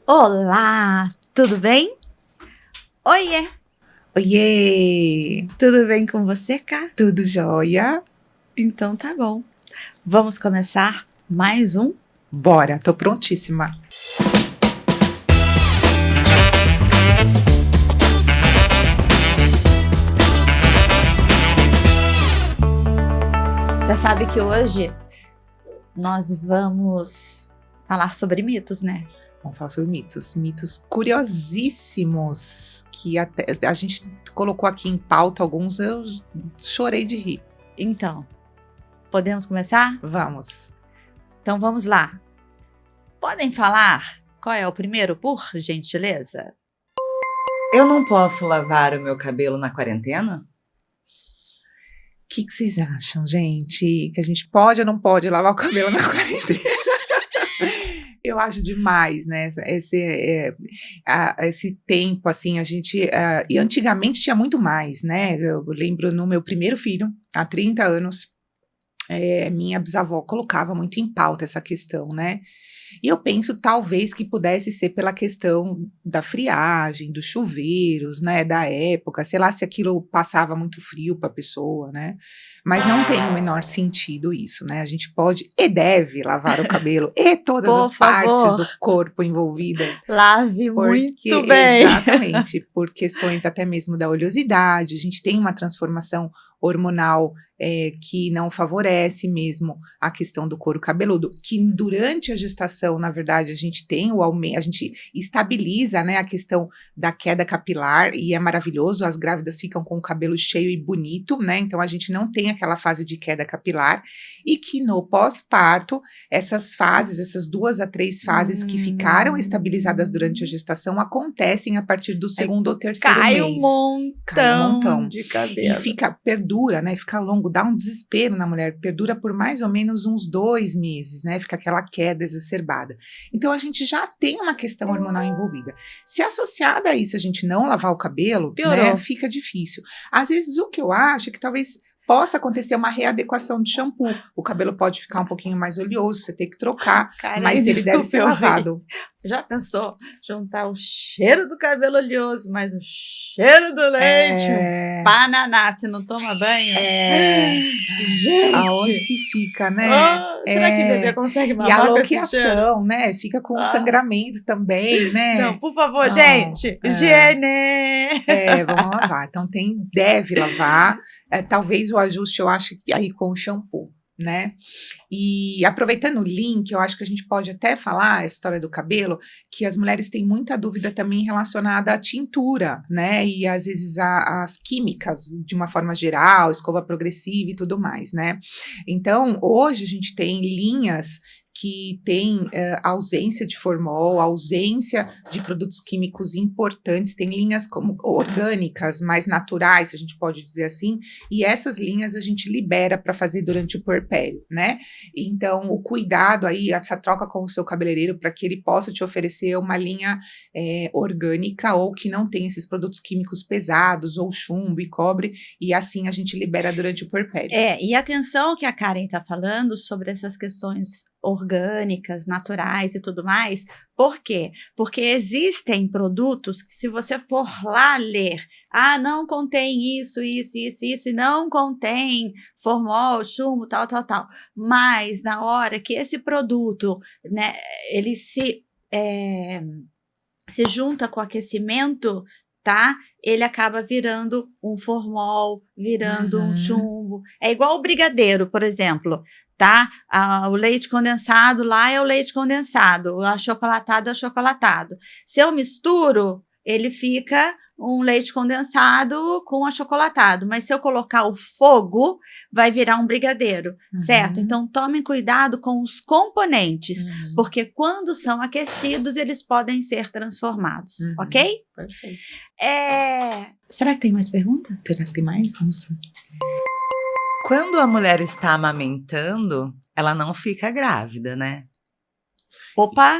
Olá, tudo bem? Oiê, Oiê! tudo bem com você, Cá? Tudo jóia? Então tá bom. Vamos começar mais um? Bora, tô prontíssima. Você sabe que hoje nós vamos falar sobre mitos, né? Vamos falar sobre mitos curiosíssimos, que até a gente colocou aqui em pauta alguns, eu chorei de rir. Então, podemos começar? Vamos. Então vamos lá. Podem falar qual é o primeiro, por gentileza? Eu não posso lavar o meu cabelo na quarentena? O que vocês acham, gente? Que a gente pode ou não pode lavar o cabelo na quarentena? Eu acho demais, né? Esse tempo, assim, a gente... e antigamente tinha muito mais, né? Eu lembro no meu primeiro filho, há 30 anos, minha bisavó colocava muito em pauta essa questão, né? E eu penso, talvez, que pudesse ser pela questão da friagem, dos chuveiros, né, da época, sei lá se aquilo passava muito frio para a pessoa, né, mas não tem o menor sentido isso, né, a gente pode e deve lavar o cabelo e todas Por as partes favor. do corpo envolvidas. Lave Porque, muito bem. exatamente, por questões até mesmo da oleosidade, a gente tem uma transformação hormonal que não favorece mesmo a questão do couro cabeludo, que durante a gestação, na verdade, a gente tem o aumento, a gente estabiliza, né, a questão da queda capilar, e é maravilhoso, as grávidas ficam com o cabelo cheio e bonito, né, então a gente não tem aquela fase de queda capilar, e que no pós-parto, essas fases, essas 2 a 3 fases que ficaram estabilizadas durante a gestação, acontecem a partir do segundo ou terceiro Cai mês. Cai um montão de E cabelo. perdura, né? Fica longo, dá um desespero na mulher, perdura por mais ou menos uns 2 meses, né? Fica aquela queda exacerbada. Então a gente já tem uma questão hormonal envolvida. Se associada a isso a gente não lavar o cabelo, Piorou. né? Fica difícil. Às vezes o que eu acho é que talvez possa acontecer uma readequação de shampoo. O cabelo pode ficar um pouquinho mais oleoso, você tem que trocar, Cara, mas ele deve desculpa, ser eu ri. lavado. Já pensou juntar o cheiro do cabelo oleoso, mais o cheiro do leite, Bananá, você não toma banho? Gente! Aonde que fica, né? Será que bebê consegue E mamar a com esse cheiro? loqueação, né? Fica com sangramento também, né? Não, por favor, Não, gente! Higiene! Vamos lavar. Então deve lavar. Talvez o ajuste, eu acho, aí com o shampoo, né? E aproveitando o link, eu acho que a gente pode até falar a história do cabelo, que as mulheres têm muita dúvida também relacionada à tintura, né? E às vezes às químicas, de uma forma geral, escova progressiva e tudo mais, né? Então, hoje a gente tem linhas que tem ausência de formol, ausência de produtos químicos importantes, tem linhas como orgânicas, mais naturais, se a gente pode dizer assim, e essas linhas a gente libera para fazer durante o puerpério, né? Então, o cuidado aí, essa troca com o seu cabeleireiro para que ele possa te oferecer uma linha orgânica ou que não tem esses produtos químicos pesados, ou chumbo e cobre, e assim a gente libera durante o puerpério. E atenção que a Karen está falando sobre essas questões orgânicas, naturais e tudo mais. Por quê? Porque existem produtos que, se você for lá ler, não contém isso, e não contém formol, chumbo, tal. Mas na hora que esse produto, né, ele se junta com o aquecimento, tá? Ele acaba virando um formol, virando um chumbo. É igual o brigadeiro, por exemplo, tá? O leite condensado lá é o leite condensado, o achocolatado é o achocolatado. Se eu misturo, ele fica um leite condensado com achocolatado, mas se eu colocar o fogo, vai virar um brigadeiro, certo? Então, tomem cuidado com os componentes, porque quando são aquecidos, eles podem ser transformados, ok? Perfeito. Será que tem mais pergunta? Será que tem mais? Vamos. Quando a mulher está amamentando, ela não fica grávida, né? Opa,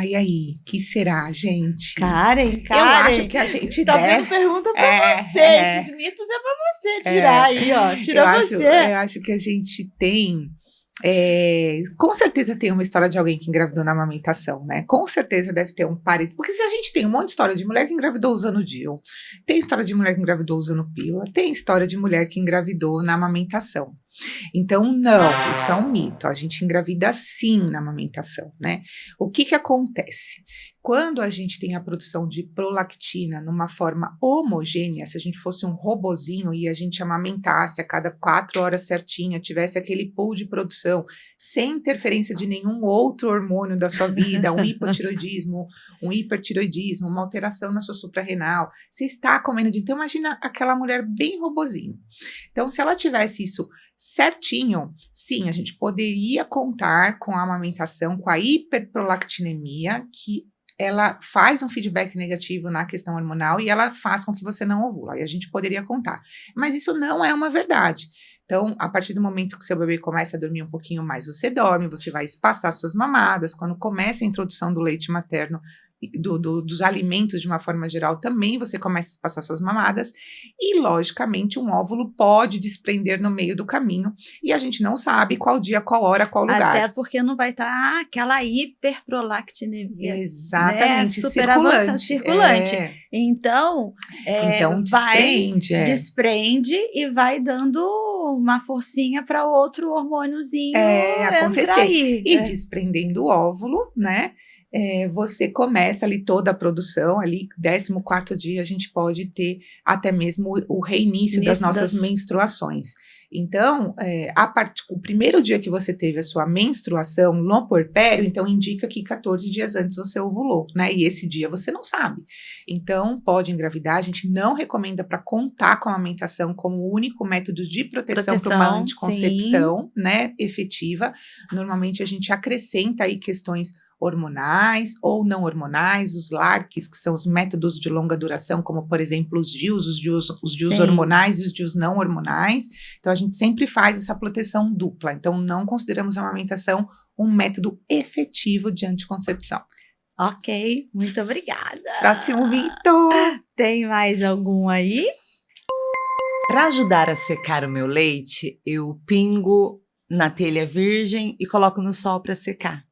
e aí? Que será, gente? Karen, Eu acho que a gente tá deve... vendo pergunta pra você, esses mitos é pra você tirar aí, ó, tira você. Eu acho que a gente tem Com certeza tem uma história de alguém que engravidou na amamentação, né? Com certeza deve ter um parente. Porque se a gente tem um monte de história de mulher que engravidou usando DIU, tem história de mulher que engravidou usando pílula, tem história de mulher que engravidou na amamentação. Então, não, isso é um mito. A gente engravida sim na amamentação, né? O que acontece? Quando a gente tem a produção de prolactina numa forma homogênea, se a gente fosse um robozinho e a gente amamentasse a cada 4 horas certinha, tivesse aquele pool de produção, sem interferência de nenhum outro hormônio da sua vida, um hipotiroidismo, um hipertiroidismo, uma alteração na sua suprarrenal, você está comendo de... Então, imagina aquela mulher bem robozinho. Então, se ela tivesse isso certinho, sim, a gente poderia contar com a amamentação, com a hiperprolactinemia, que ela faz um feedback negativo na questão hormonal e ela faz com que você não ovula, e a gente poderia contar. Mas isso não é uma verdade. Então, a partir do momento que seu bebê começa a dormir um pouquinho mais, você dorme, você vai espaçar suas mamadas, quando começa a introdução do leite materno, dos alimentos de uma forma geral, também você começa a espaçar suas mamadas e, logicamente, um óvulo pode desprender no meio do caminho e a gente não sabe qual dia, qual hora, qual lugar. Até porque não vai estar aquela hiperprolactinemia. Exatamente, né? Super avançada, circulante. Então, desprende e vai dando uma forcinha para outro hormôniozinho acontecer. Aí. E desprendendo o óvulo, né? Você começa ali toda a produção, ali 14º dia a gente pode ter até mesmo o reinício das nossas menstruações. Então, o primeiro dia que você teve a sua menstruação no puerpério, então indica que 14 dias antes você ovulou, né? E esse dia você não sabe. Então, pode engravidar, a gente não recomenda para contar com a amamentação como o único método de proteção para uma anticoncepção, né, efetiva. Normalmente a gente acrescenta aí questões hormonais ou não hormonais, os LARCs, que são os métodos de longa duração, como, por exemplo, os DIUs hormonais e os DIUs não hormonais. Então, a gente sempre faz essa proteção dupla. Então, não consideramos a amamentação um método efetivo de anticoncepção. Ok, muito obrigada. Próximo mito. Tem mais algum aí? Para ajudar a secar o meu leite, eu pingo na telha virgem e coloco no sol para secar.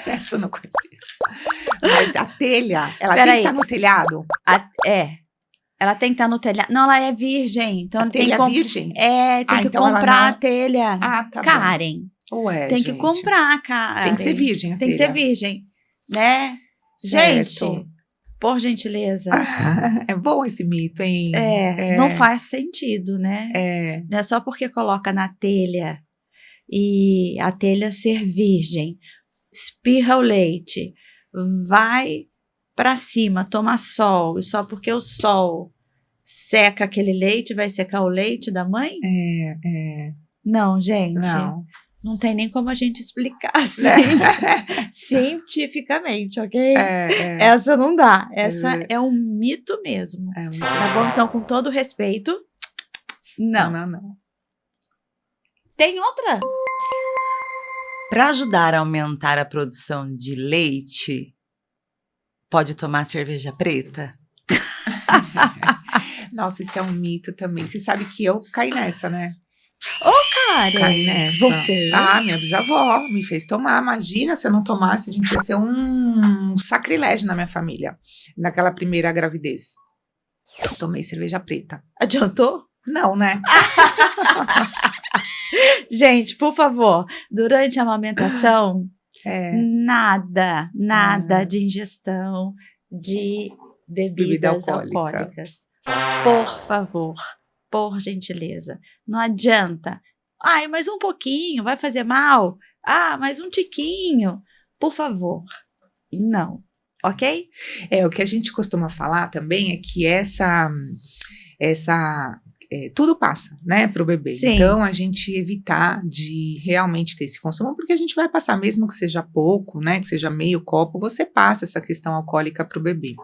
Essa eu não conhecia. Mas a telha, ela tem que estar no telhado? Ela tem que estar no telhado. Não, ela é virgem. Então a telha é virgem? Tem que então comprar a telha. Tá Karen. Bom. Ué, tem gente. que comprar, Karen. Tem que ser virgem a telha. Tem que ser virgem, né? Certo. Gente, por gentileza. É bom esse mito, hein? Não faz sentido, né? Não é só porque coloca na telha e a telha ser virgem, espirra o leite, vai para cima, toma sol, e só porque o sol seca aquele leite, vai secar o leite da mãe? Não, gente. Não tem nem como a gente explicar assim, cientificamente, ok? Essa não dá. Essa é um mito mesmo. Tá bom? Então, com todo respeito, não. Tem outra? Para ajudar a aumentar a produção de leite, pode tomar cerveja preta? Nossa, isso é um mito também. Você sabe que eu caí nessa, né? Karen, caí nessa. Você? Minha bisavó me fez tomar. Imagina se eu não tomasse, a gente ia ser um sacrilégio na minha família. Naquela primeira gravidez. Eu tomei cerveja preta. Adiantou? Não, né? Gente, por favor, durante a amamentação, nada de ingestão de bebidas alcoólicas. Por favor, por gentileza. Não adianta. Mas um pouquinho, vai fazer mal? Mais um tiquinho. Por favor, não. Ok? O que a gente costuma falar também é que tudo passa, né, para o bebê. Sim. Então, a gente evitar de realmente ter esse consumo, porque a gente vai passar, mesmo que seja pouco, né, que seja meio copo, você passa essa questão alcoólica para o bebê.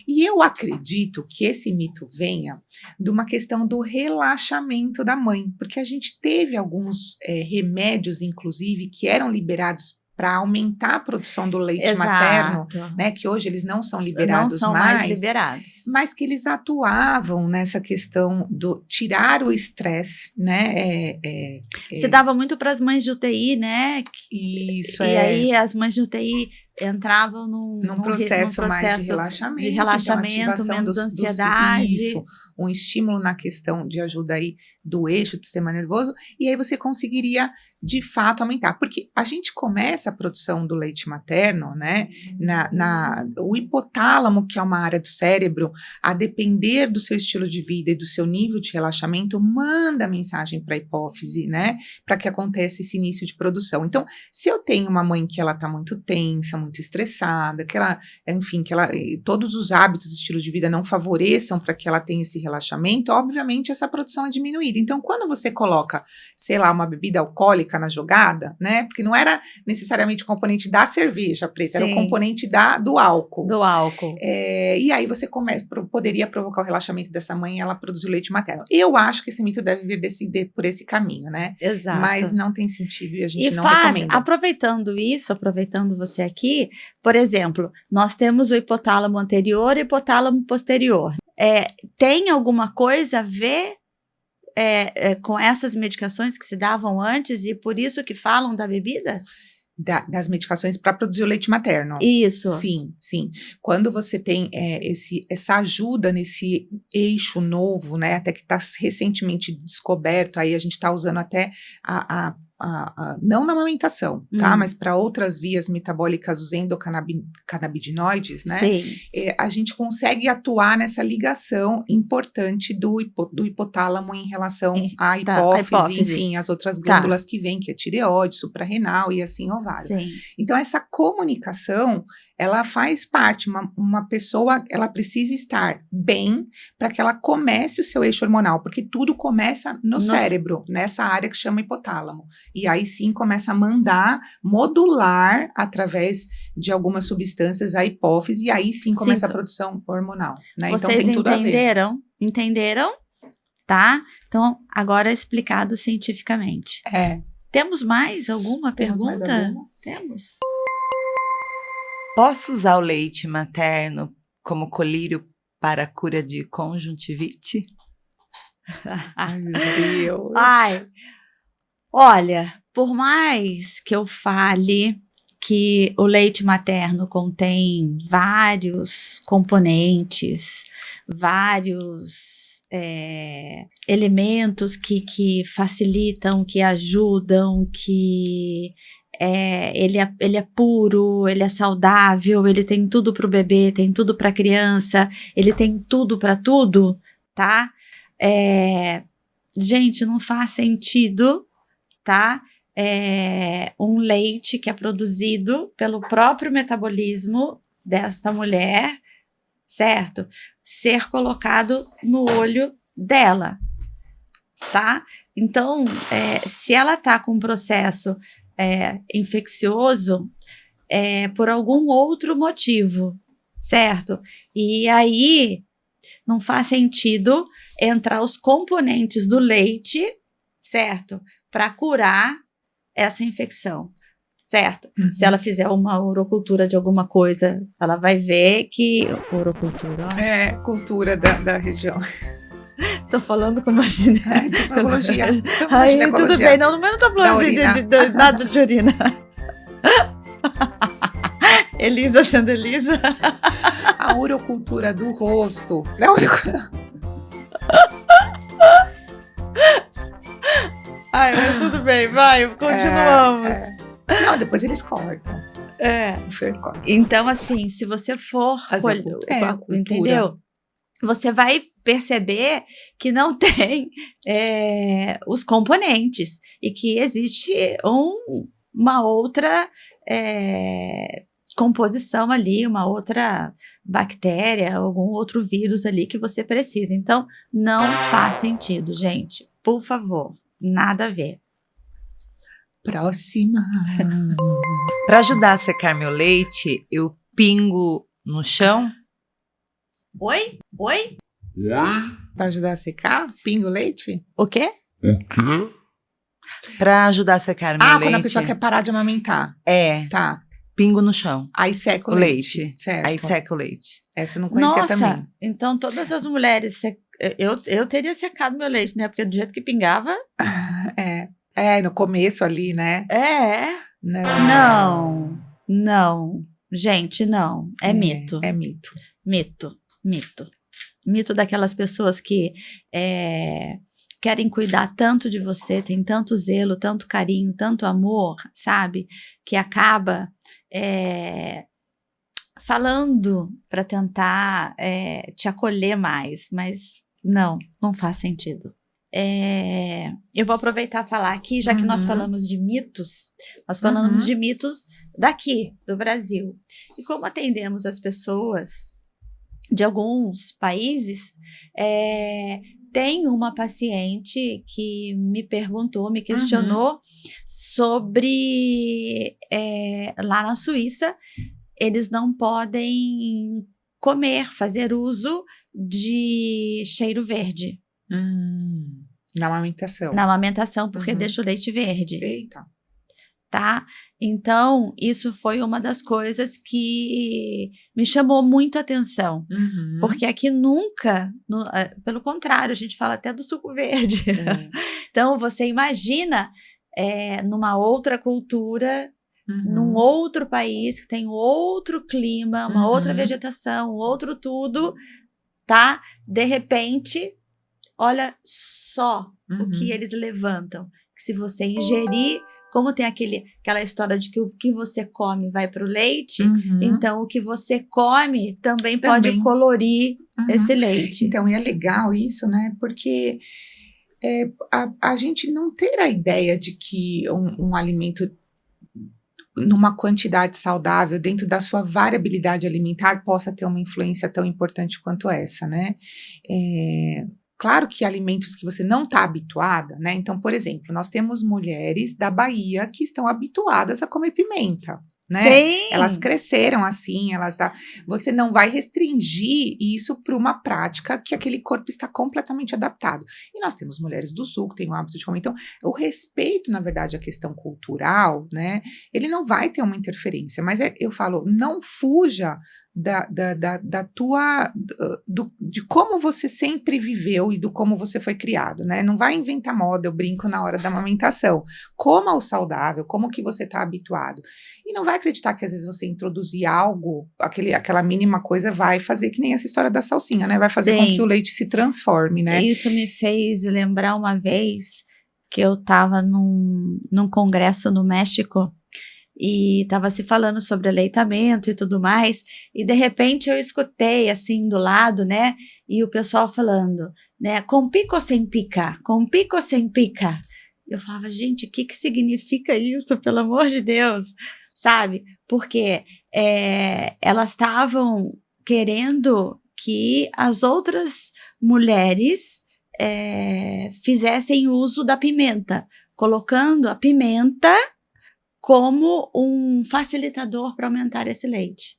E eu acredito que esse mito venha de uma questão do relaxamento da mãe, porque a gente teve alguns remédios, inclusive, que eram liberados para aumentar a produção do leite Exato. materno, né, que hoje eles não são liberados não são mais liberados. mas que eles atuavam nessa questão do tirar o estresse, né? Se dava muito para as mães de UTI, né? Isso, e aí as mães de UTI entravam num processo mais de relaxamento, então, menos ansiedade. Isso, um estímulo na questão de ajuda aí do eixo do sistema nervoso, e aí você conseguiria de fato aumentar, porque a gente começa a produção do leite materno, né, o hipotálamo, que é uma área do cérebro, a depender do seu estilo de vida e do seu nível de relaxamento, manda mensagem para a hipófise, né, para que aconteça esse início de produção. Então, se eu tenho uma mãe que ela está muito tensa, muito estressada, que ela, enfim, que ela, todos os hábitos, estilo de vida não favoreçam para que ela tenha esse relaxamento, obviamente essa produção é diminuída. Então, quando você coloca, sei lá, uma bebida alcoólica na jogada, né? Porque não era necessariamente o componente da cerveja preta, era o componente do álcool. Do álcool. E aí você poderia provocar o relaxamento dessa mãe e ela produzir leite materno. Eu acho que esse mito deve vir por esse caminho, né? Exato. Mas não tem sentido e a gente não recomenda. Aproveitando você aqui, por exemplo, nós temos o hipotálamo anterior e o hipotálamo posterior. Tem alguma coisa a ver com essas medicações que se davam antes e por isso que falam da bebida? Das medicações para produzir o leite materno. Isso. Sim. Quando você tem essa ajuda nesse eixo novo, né, até que está recentemente descoberto, aí a gente está usando até não na amamentação, tá? Mas para outras vias metabólicas, os endocannabinoides, né? Sim. A gente consegue atuar nessa ligação importante do hipotálamo em relação à hipófise, enfim, as outras glândulas que vêm, que é tireoide, suprarrenal e assim ovário. Sim. Então, essa comunicação, ela faz parte, uma pessoa, ela precisa estar bem para que ela comece o seu eixo hormonal, porque tudo começa no cérebro, nessa área que chama hipotálamo. E aí sim começa a modular através de algumas substâncias a hipófise, e aí sim começa a produção hormonal, né? Vocês então tem tudo a ver. Entenderam? Tá? Então, agora é explicado cientificamente. Temos mais alguma pergunta? Mais alguma? Temos. Posso usar o leite materno como colírio para a cura de conjuntivite? Ai, meu Deus. Olha, por mais que eu fale que o leite materno contém vários componentes, vários elementos que facilitam, que ajudam, que ele é puro, ele é saudável, ele tem tudo para o bebê, tem tudo para a criança, ele tem tudo para tudo, tá? Gente, não faz sentido, tá? Um leite que é produzido pelo próprio metabolismo desta mulher, certo? Ser colocado no olho dela, tá? Então, se ela tá com um processo infeccioso, por algum outro motivo, certo? E aí, não faz sentido entrar os componentes do leite, certo? Para curar essa infecção, certo? Uhum. Se ela fizer uma urocultura de alguma coisa, ela vai ver que... Urocultura, ó. Cultura da região. Tô falando com imagina. Ginecologia. Aí, tudo bem. Não, mas não tô falando de nada de urina. Elisa sendo Elisa. A urocultura do rosto. Não, mas tudo bem, vai, continuamos. Não, depois eles cortam. Então, assim, se você for fazer entendeu? Você vai perceber que não tem os componentes e que existe uma outra composição ali, uma outra bactéria, algum outro vírus ali que você precisa. Então, não faz sentido, gente. Por favor, nada a ver. Próxima. Para ajudar a secar meu leite, eu pingo no chão? Oi? Para ajudar a secar? Pinga o leite? O quê? Pra ajudar a secar o meu leite. Quando a pessoa quer parar de amamentar. Tá. Pingo no chão. Aí seca O leite. Certo. Aí seca o leite. Essa eu não conhecia também. Então todas as mulheres... Eu teria secado meu leite, né? Porque do jeito que pingava... No começo ali, né? Não. Gente, não. É mito. É mito. Mito daquelas pessoas que querem cuidar tanto de você, tem tanto zelo, tanto carinho, tanto amor, sabe? Que acaba falando para tentar te acolher mais, mas não faz sentido. Eu vou aproveitar e falar aqui, já que nós falamos de mitos, nós falamos de mitos daqui, do Brasil. E como atendemos as pessoas de alguns países, tem uma paciente que me perguntou, me questionou sobre, lá na Suíça, eles não podem fazer uso de cheiro verde. Na amamentação. Na amamentação, porque deixa o leite verde. Eita. Tá? Então, isso foi uma das coisas que me chamou muito a atenção. Porque aqui nunca, pelo contrário, a gente fala até do suco verde. Então, você imagina numa outra cultura, num outro país, que tem outro clima, uma outra vegetação, outro tudo, tá? De repente, olha só o que eles levantam. Que se você ingerir, como tem aquela história de que o que você come vai para o leite, então o que você come também pode colorir esse leite. Então, e é legal isso, né? Porque a gente não ter a ideia de que um alimento numa quantidade saudável, dentro da sua variabilidade alimentar, possa ter uma influência tão importante quanto essa, né? Claro que alimentos que você não está habituada, né? Então, por exemplo, nós temos mulheres da Bahia que estão habituadas a comer pimenta, né? Sim. Elas cresceram assim, você não vai restringir isso para uma prática que aquele corpo está completamente adaptado. E nós temos mulheres do sul que têm o hábito de comer. Então, o respeito, na verdade, à questão cultural, né? Ele não vai ter uma interferência, mas eu falo, não fuja de como você sempre viveu e do como você foi criado, né? Não vai inventar moda, eu brinco na hora da amamentação. Coma o saudável, como que você está habituado. E não vai acreditar que às vezes você introduzir algo, aquela mínima coisa vai fazer que nem essa história da salsinha, né? Vai fazer com que o leite se transforme, né? Isso me fez lembrar uma vez que eu estava num congresso no México, e estava se falando sobre aleitamento e tudo mais, e de repente eu escutei assim do lado, né, e o pessoal falando, né, com pica ou sem pica, com pica ou sem pica. Eu falava, gente, o que significa isso, pelo amor de Deus, sabe? Porque elas estavam querendo que as outras mulheres fizessem uso da pimenta, colocando a pimenta como um facilitador para aumentar esse leite,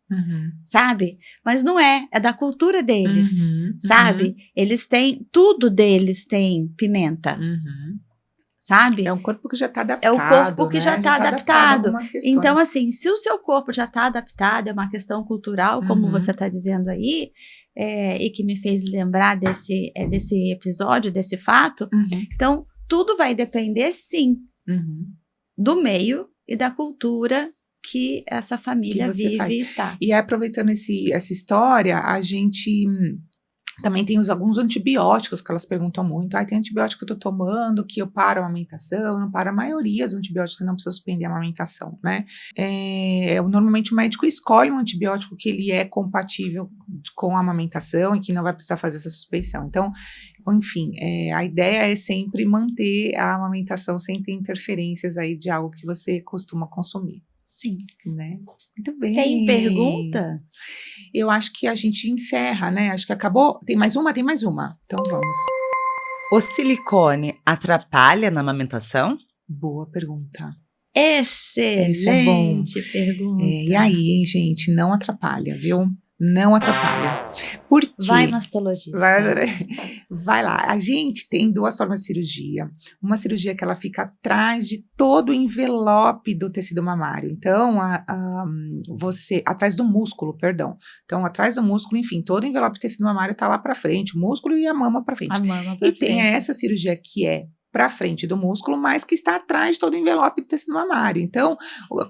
sabe? Mas não é da cultura deles, sabe? Eles têm, tudo deles tem pimenta, sabe? É um corpo que já está adaptado. É o corpo que, né? já está adaptado. Então, assim, se o seu corpo já está adaptado, é uma questão cultural, como você está dizendo aí, e que me fez lembrar desse episódio, desse fato, então, tudo vai depender, sim, do meio e da cultura que essa família vive e está. E aproveitando essa história, a gente também tem alguns antibióticos que elas perguntam muito. Tem antibiótico que eu estou tomando, que eu paro a amamentação, não paro. A maioria dos antibióticos você não precisa suspender a amamentação, né? Normalmente o médico escolhe um antibiótico que ele é compatível com a amamentação e que não vai precisar fazer essa suspensão. Então, enfim, a ideia é sempre manter a amamentação sem ter interferências aí de algo que você costuma consumir. Sim. Né? Muito bem. Tem pergunta? Eu acho que a gente encerra, né? Acho que acabou. Tem mais uma? Tem mais uma. Então vamos. O silicone atrapalha na amamentação? Boa pergunta. Excelente pergunta. E aí, hein, gente? Não atrapalha, viu? Não atrapalha. Por quê? Vai, mastologista. Vai lá. A gente tem 2 formas de cirurgia. Uma cirurgia que ela fica atrás de todo o envelope do tecido mamário. Então, atrás do músculo, perdão. Então, atrás do músculo, enfim, todo o envelope do tecido mamário tá lá pra frente, o músculo e a mama pra frente. A mama pra E frente. tem essa cirurgia que é para frente do músculo, mas que está atrás de todo o envelope do tecido mamário. Então,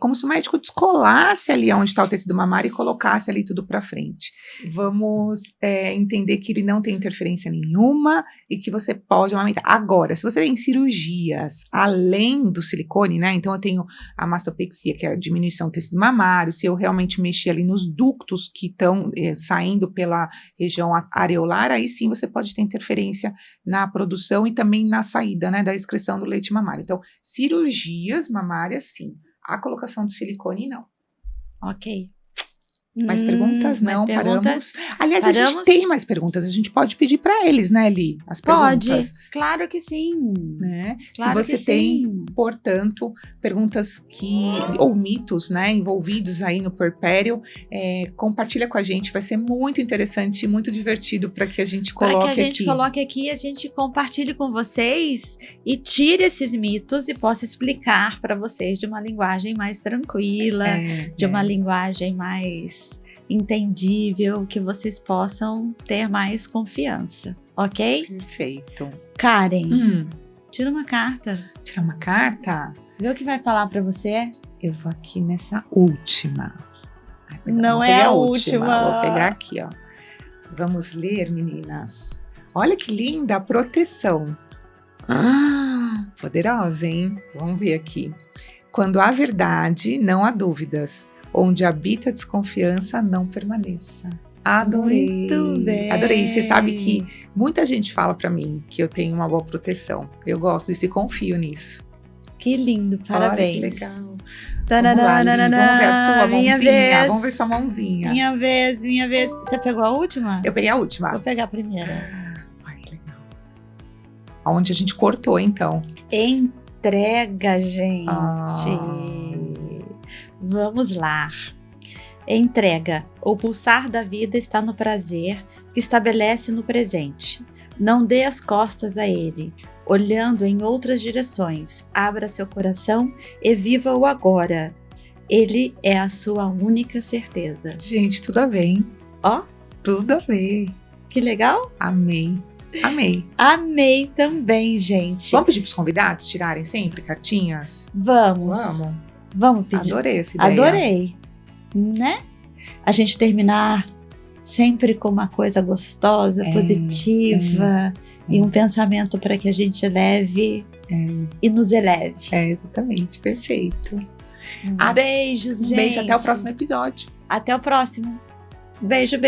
como se o médico descolasse ali onde está o tecido mamário e colocasse ali tudo para frente. Vamos entender que ele não tem interferência nenhuma e que você pode amamentar. Agora, se você tem cirurgias além do silicone, né? Então, eu tenho a mastopexia, que é a diminuição do tecido mamário. Se eu realmente mexer ali nos ductos que estão saindo pela região areolar, aí sim você pode ter interferência na produção e também na saída, né, da excreção do leite mamário. Então, cirurgias mamárias, sim. A colocação do silicone, não. Ok. Mais perguntas? Não, mais perguntas? paramos. Aliás, a gente tem mais perguntas. A gente pode pedir para eles, né, Li? As perguntas. Pode, claro que sim. Né? Claro Se você que tem, sim. portanto, perguntas ou mitos, né, envolvidos aí no puerpério, compartilha com a gente. Vai ser muito interessante e muito divertido para que a gente coloque aqui. Para que a gente coloque aqui, a gente compartilhe com vocês e tire esses mitos e possa explicar para vocês de uma linguagem mais tranquila, de uma linguagem mais entendível, que vocês possam ter mais confiança, ok? Perfeito. Karen, tira uma carta. Tirar uma carta? Vê o que vai falar para você. Eu vou aqui nessa última. Não é a última. Vou pegar aqui, ó. Vamos ler, meninas. Olha que linda a proteção. Poderosa, hein? Vamos ver aqui. Quando há verdade, não há dúvidas. Onde habita a desconfiança, não permaneça. Adorei. Muito bem. Adorei. Você sabe que muita gente fala pra mim que eu tenho uma boa proteção. Eu gosto disso e confio nisso. Que lindo, parabéns. Olha que legal. Tananana, Vamos ver a sua minha mãozinha. vez. Vamos ver sua mãozinha. Minha vez. Você pegou a última? Eu peguei a última. Vou pegar a primeira. Ai, que legal. Aonde a gente cortou, então. Entrega, gente. Vamos lá. Entrega. O pulsar da vida está no prazer que estabelece no presente. Não dê as costas a ele. Olhando em outras direções, abra seu coração e viva o agora. Ele é a sua única certeza. Gente, tudo a ver, hein? Ó, tudo a ver. Que legal. Amei. Amei também, gente. Vamos pedir para os convidados tirarem sempre cartinhas? Vamos pedir. Adorei essa ideia. Adorei. Né? A gente terminar sempre com uma coisa gostosa, positiva e um pensamento para que a gente leve e nos eleve. Exatamente. Perfeito. Beijos, gente. Beijo, até o próximo episódio. Até o próximo. Beijo.